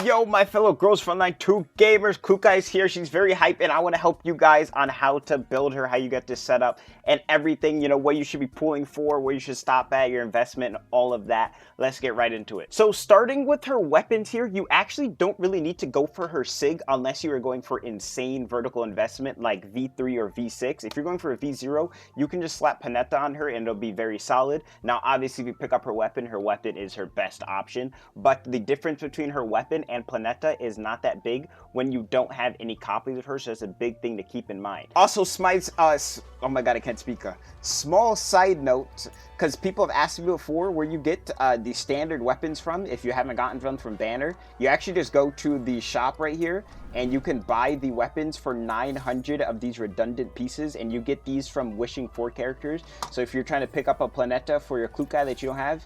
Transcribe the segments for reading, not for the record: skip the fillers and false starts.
Yo, my fellow girls, Frontline 2 gamers, Klukai's here. She's very hype, and I want to help you guys on how to build her, how you get this set up, and everything, you know, what you should be pulling for, where you should stop at, your investment, and all of that. Let's get right into it. So, starting with her weapons here, you actually don't really need to go for her SIG unless you are going for insane vertical investment like V3 or V6. If you're going for a V0, you can just slap Panetta on her, and it'll be very solid. Now, obviously, if you pick up her weapon is her best option, but the difference between her weapon and Planeta is not that big when you don't have any copies of her, so that's a big thing to keep in mind. Also, Smite's, oh my god, I can't speak. Small side note, because people have asked me before where you get the standard weapons from if you haven't gotten them from Banner. You actually just go to the shop right here, and you can buy the weapons for 900 of these redundant pieces, and you get these from wishing for characters. So if you're trying to pick up a Planeta for your Klukai that you don't have,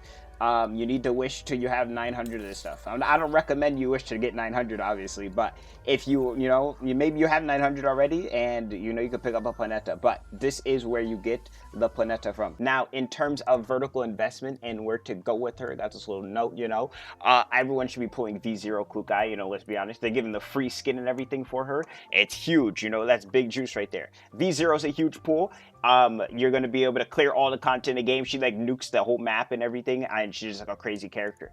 you need to wish till you have 900 of this stuff. I don't recommend you wish to get 900, obviously, but if maybe you have 900 already, and you know you could pick up a Planeta, but this is where you get the Planeta from. Now, in terms of vertical investment and where to go with her, that's a little note, everyone should be pulling V0 Klukai, let's be honest. They're giving the free skin and everything for her. It's huge, that's big juice right there. V0 is a huge pull. You're going to be able to clear all the content in the game. She like nukes the whole map and everything, and she's just like a crazy character.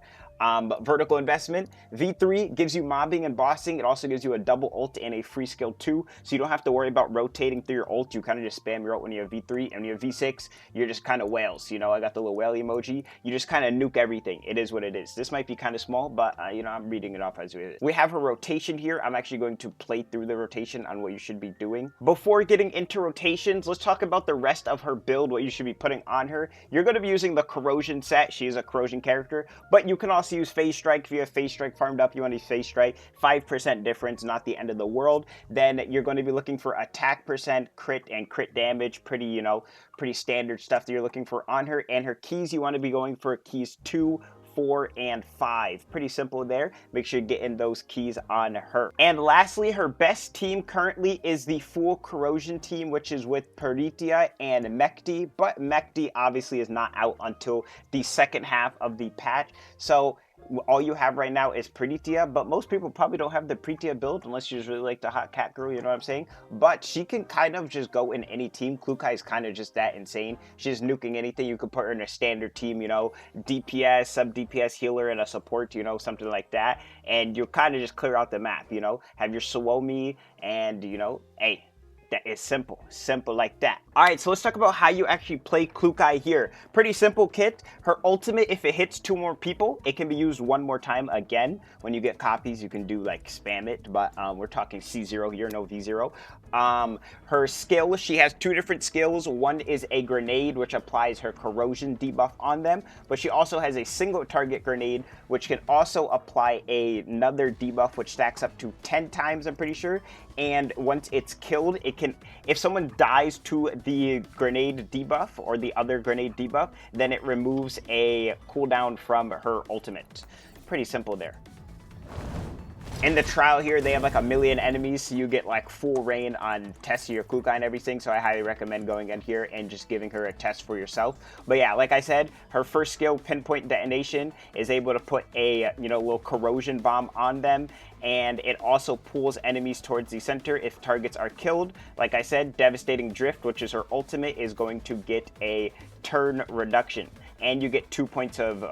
Vertical investment, V3 gives you mobbing and bossing. It also gives you a double ult and a free skill 2, so you don't have to worry about rotating through your ult. You kind of just spam your ult when you have V3, and when you have V6, you're just kind of whales. I got the little whale emoji. You just kind of nuke everything. It is what it is. This might be kind of small, but I'm reading it off as it is. We have a rotation here. I'm actually going to play through the rotation on what you should be doing. Before getting into rotations, let's talk about the rest of her build, what you should be putting on her. You're going to be using the corrosion set. She is a corrosion character, but you can also use phase strike. If you have phase strike farmed up, you want to use phase strike. 5% difference, not the end of the world. Then you're going to be looking for attack percent, crit, and crit damage. Pretty standard stuff that you're looking for on her. And her keys, you want to be going for keys 2, 4, and 5. Pretty simple there. Make sure you get in those keys on her. And lastly, her best team currently is the full corrosion team, which is with Peritia and Mekti, but Mekti obviously is not out until the second half of the patch. So all you have right now is Peritia, but most people probably don't have the Peritia build unless you just really like the hot cat girl, you know what I'm saying? But she can kind of just go in any team. Klukai is kind of just that insane. She's nuking anything. You could put her in a standard team, DPS, sub DPS healer, and a support, something like that. And you kind of just clear out the map, have your Suomi, and, hey, that is simple like that. All right, so let's talk about how you actually play Klukai here. Pretty simple kit. Her ultimate, if it hits 2 more people, it can be used 1 more time again. When you get copies, you can do like spam it, but we're talking C0 here, no V0. Her skill, she has 2 different skills. One is a grenade, which applies her corrosion debuff on them, but she also has a single target grenade, which can also apply another debuff, which stacks up to 10 times, I'm pretty sure. And once it's killed, it can, if someone dies to the grenade debuff or the other grenade debuff, then it removes a cooldown from her ultimate. Pretty simple there. In the trial here, they have like 1 million enemies, so you get like full reign on testing your Klukai and everything, so I highly recommend going in here and just giving her a test for yourself. But yeah, like I said, her first skill, Pinpoint Detonation, is able to put a, little corrosion bomb on them, and it also pulls enemies towards the center if targets are killed. Like I said, Devastating Drift, which is her ultimate, is going to get a turn reduction. And you get 2 points of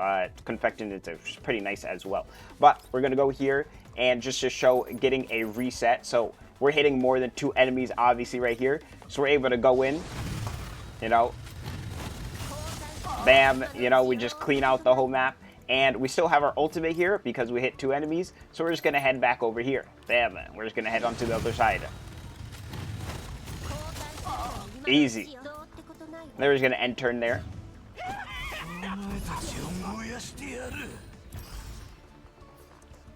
Confectant, which is pretty nice as well. But we're going to go here and just to show getting a reset. So we're hitting more than 2 enemies, obviously, right here. So we're able to go in, bam, we just clean out the whole map. And we still have our ultimate here because we hit 2 enemies. So we're just going to head back over here. Bam, we're just going to head on to the other side. Easy. Then we're just going to end turn there.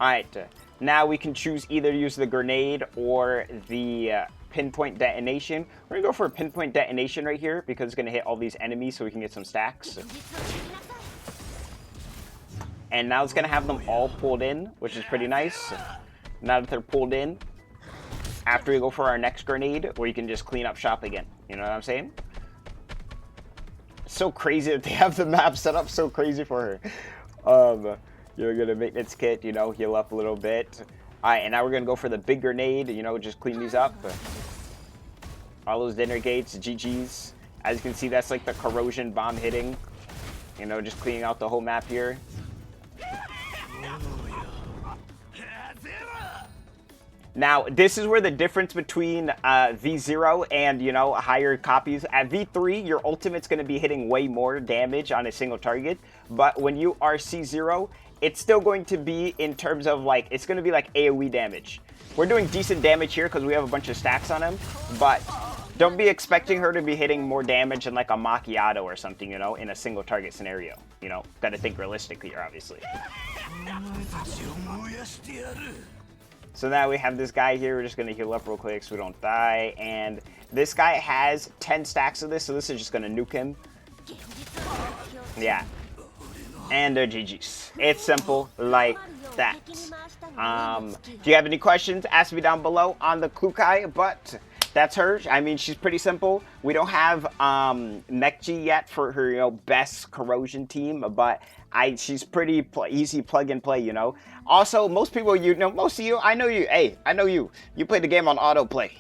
Alright, now we can choose either use the grenade or the pinpoint detonation. We're going to go for a pinpoint detonation right here because it's going to hit all these enemies so we can get some stacks. And now it's going to have them all pulled in, which is pretty nice. Now that they're pulled in, after we go for our next grenade, where you can just clean up shop again. You know what I'm saying? It's so crazy that they have the map set up so crazy for her. You're gonna maintenance kit, you know, heal up a little bit. All right, and now we're gonna go for the big grenade. You know, just clean these up. All those dinner gates, GG's. As you can see, that's like the corrosion bomb hitting. You know, just cleaning out the whole map here. Now, this is where the difference between V0 and, you know, higher copies. At V3, your ultimate's going to be hitting way more damage on a single target. But when you are C0, it's still going to be in terms of, like, it's going to be like AoE damage. We're doing decent damage here because we have a bunch of stacks on him. But don't be expecting her to be hitting more damage than, like, a Macchiato or something, you know, in a single target scenario. You know, got to think realistically here, obviously. So now we have this guy here. We're just going to heal up real quick so we don't die. And this guy has 10 stacks of this, so this is just going to nuke him. Yeah. And they're GG's. It's simple like that. Do you have any questions? Ask me down below on the Klukai, but that's her. I mean, she's pretty simple. We don't have Mekji yet for her, you know, best corrosion team, but she's pretty easy plug and play, you know. Also, most people, you know, most of you, I know you. Hey, I know you. You play the game on autoplay.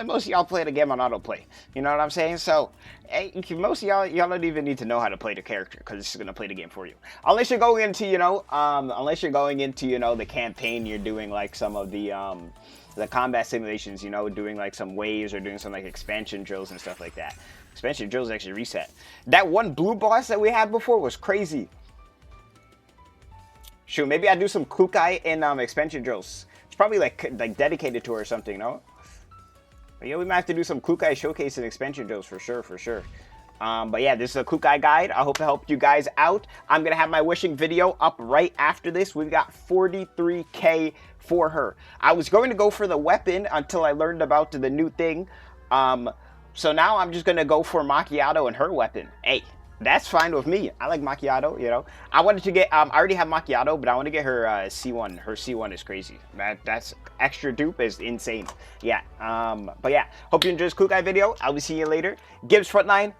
Most of y'all play the game on autoplay. You know what I'm saying? So, hey, most of y'all don't even need to know how to play the character because it's gonna play the game for you. Unless you're going into, you know, the campaign, you're doing like some of the combat simulations, you know, doing like some waves or doing some like expansion drills and stuff like that. Expansion drills actually reset. That one blue boss that we had before was crazy. Shoot, maybe I do some Klukai in expansion drills. It's probably like dedicated to her or something, no? But yeah, we might have to do some Klukai showcase and expansion drills for sure, for sure. But yeah, this is a Klukai guide. I hope it helped you guys out. I'm going to have my wishing video up right after this. We've got 43K for her. I was going to go for the weapon until I learned about the new thing. So now I'm just going to go for Macchiato and her weapon. Hey, that's fine with me. I like Macchiato, you know. I wanted to get, I already have Macchiato, but I want to get her C1. Her C1 is crazy. That's extra dupe is insane. Yeah, but yeah, hope you enjoyed this Klukai video. I'll be seeing you later. Gibbs Frontline.